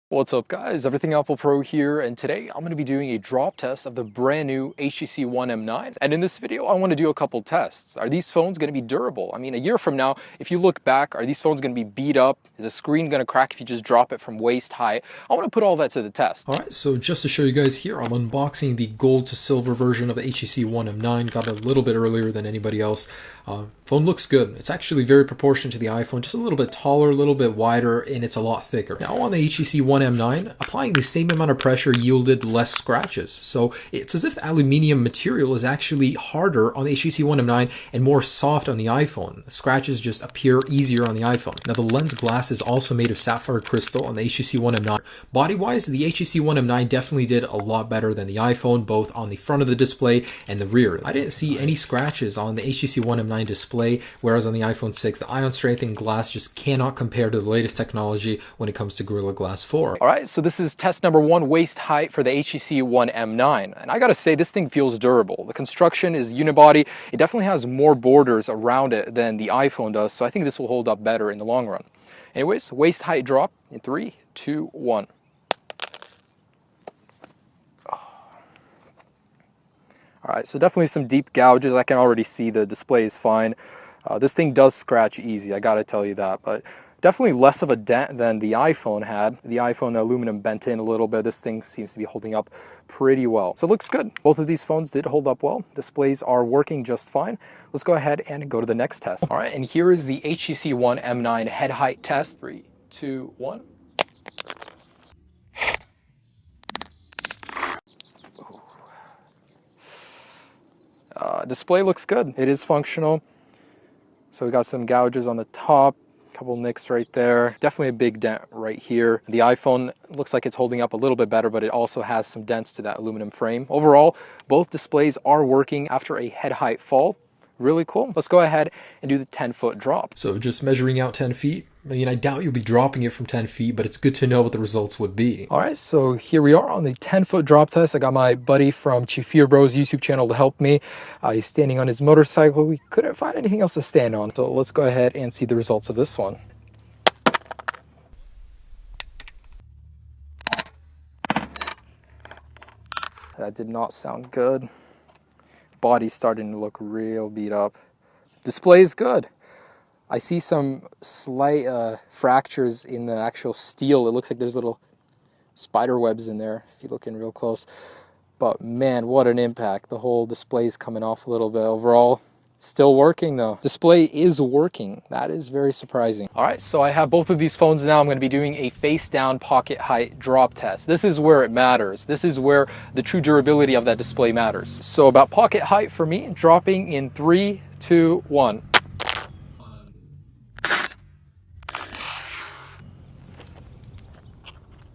What's up guys, Everything Apple Pro here, and today I'm going to be doing a drop test of the brand new HTC One M9. And in this video, I want to do a couple tests. Are these phones going to be durable? I mean, a year from now, if you look back, are these phones going to be beat up? Is the screen going to crack if you just drop it from waist high? I want to put all that to the test. Alright, so just to show you guys here, I'm unboxing the gold to silver version of the HTC One M9. Got it a little bit earlier than anybody else. Phone looks good. It's actually very proportioned to the iPhone, just a little bit taller, a little bit wider, and it's a lot thicker. Now on the HTC One M9, applying the same amount of pressure yielded less scratches. So it's as if the aluminium material is actually harder on the HTC One M9 and more soft on the iPhone. The scratches just appear easier on the iPhone. Now the lens glass is also made of sapphire crystal on the HTC One M9. Body-wise, the HTC One M9 definitely did a lot better than the iPhone, both on the front of the display and the rear. I didn't see any scratches on the HTC One M9 display, whereas on the iPhone 6, the ion strengthened glass just cannot compare to the latest technology when it comes to Gorilla Glass 4. Alright, so this is test number 1, waist height for the HTC One M9. And I gotta say, this thing feels durable. The construction is unibody. It definitely has more borders around it than the iPhone does, so I think this will hold up better in the long run. Anyways, waist height drop in 3, 2, 1. Alright, so definitely some deep gouges. I can already see the display is fine. This thing does scratch easy, I gotta tell you that, but definitely less of a dent than the iPhone had. The iPhone, the aluminum bent in a little bit. This thing seems to be holding up pretty well. So it looks good. Both of these phones did hold up well. Displays are working just fine. Let's go ahead and go to the next test. Alright, and here is the HTC One M9 head height test. 3, 2, 1. Display looks good. It is functional. So we got some gouges on the top, a couple nicks right there. Definitely a big dent right here. The iPhone looks like it's holding up a little bit better, but it also has some dents to that aluminum frame. Overall, both displays are working after a head height fall. Really cool. Let's go ahead and do the 10-foot drop. So just measuring out 10 feet. I mean, I doubt you'll be dropping it from 10 feet, but it's good to know what the results would be. All right, so here we are on the 10-foot drop test. I got my buddy from Chifir Bros YouTube channel to help me. He's standing on his motorcycle. We couldn't find anything else to stand on. So let's go ahead and see the results of this one. That did not sound good. Body's starting to look real beat up. Display is good. I see some slight fractures in the actual steel. It looks like there's little spider webs in there if you look in real close. But man, what an impact. The whole display is coming off a little bit. Overall, still working though. Display is working. That is very surprising. All right, so I have both of these phones now. I'm going to be doing a face down pocket height drop test. This is where it matters. This is where the true durability of that display matters. So about pocket height for me, dropping in 3, 2, 1.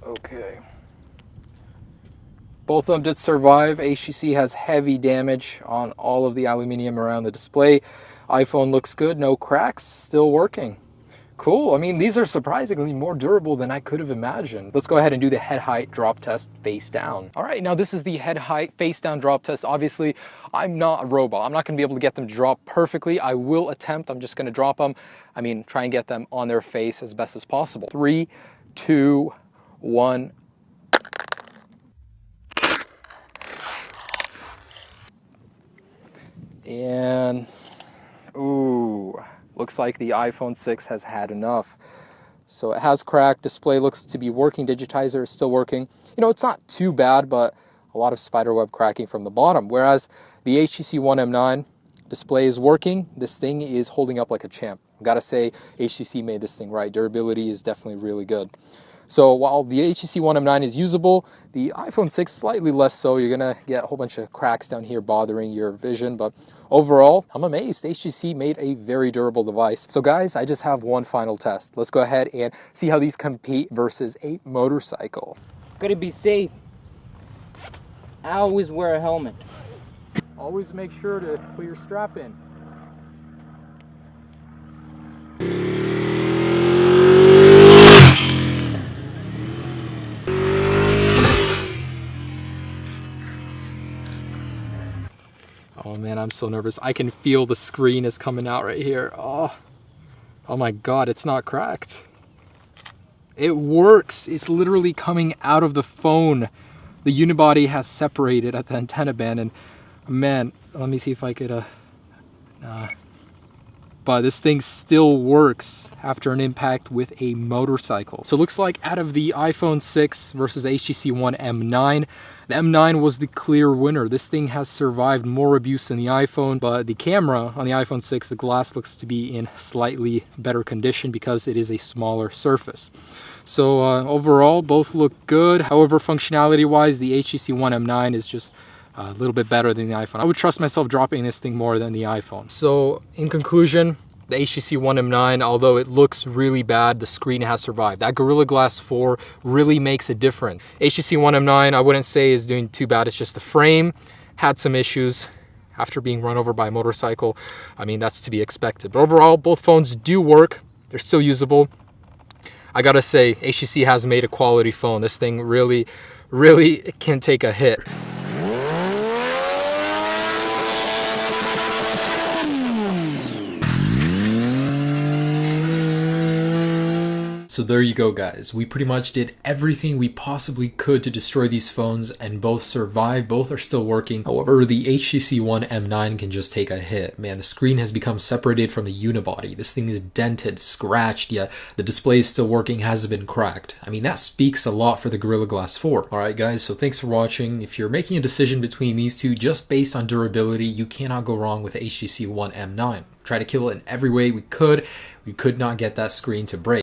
Okay. Both of them did survive. HTC has heavy damage on all of the aluminum around the display. iPhone looks good, no cracks, still working. Cool. I mean, these are surprisingly more durable than I could have imagined. Let's go ahead and do the head height drop test face down. All right, now this is the head height face down drop test. Obviously, I'm not a robot. I'm not going to be able to get them to drop perfectly. I will attempt. I'm just going to drop them. I mean, try and get them on their face as best as possible. 3, 2, 1. And ooh, looks like the iPhone 6 has had enough. So it has cracked. Display looks to be working. Digitizer is still working. You know, it's not too bad, but a lot of spiderweb cracking from the bottom. Whereas the HTC One M9 display is working. This thing is holding up like a champ. Gotta say, HTC made this thing right. Durability is definitely really good. So while the HTC One M9 is usable, the iPhone 6 slightly less so. You're gonna get a whole bunch of cracks down here bothering your vision, but overall, I'm amazed. HTC made a very durable device. So guys, I just have one final test. Let's go ahead and see how these compete versus a motorcycle. Gotta be safe. I always wear a helmet. Always make sure to put your strap in. Oh man, I'm so nervous. I can feel the screen is coming out right here. Oh my God, it's not cracked. It works. It's literally coming out of the phone. The unibody has separated at the antenna band, and man, let me see if I could but this thing still works after an impact with a motorcycle. So it looks like out of the iPhone 6 versus HTC One M9, the M9 was the clear winner. This thing has survived more abuse than the iPhone, but the camera on the iPhone 6, the glass looks to be in slightly better condition because it is a smaller surface. So overall, both look good. However, functionality-wise, the HTC One M9 is just a little bit better than the iPhone. I would trust myself dropping this thing more than the iPhone. So in conclusion, the HTC One M9, although it looks really bad, the screen has survived. That Gorilla Glass 4 really makes a difference. HTC One M9, I wouldn't say is doing too bad. It's just the frame had some issues after being run over by a motorcycle. I mean, that's to be expected. But overall, both phones do work. They're still usable. I gotta say, HTC has made a quality phone. This thing really can take a hit. So there you go, guys. We pretty much did everything we possibly could to destroy these phones, and both survived. Both are still working. However, the HTC One M9 can just take a hit. Man, the screen has become separated from the unibody. This thing is dented, scratched, yet the display is still working, hasn't been cracked. I mean, that speaks a lot for the Gorilla Glass 4. Alright guys, so thanks for watching. If you're making a decision between these two just based on durability, you cannot go wrong with HTC One M9. Try to kill it in every way we could. We could not get that screen to break.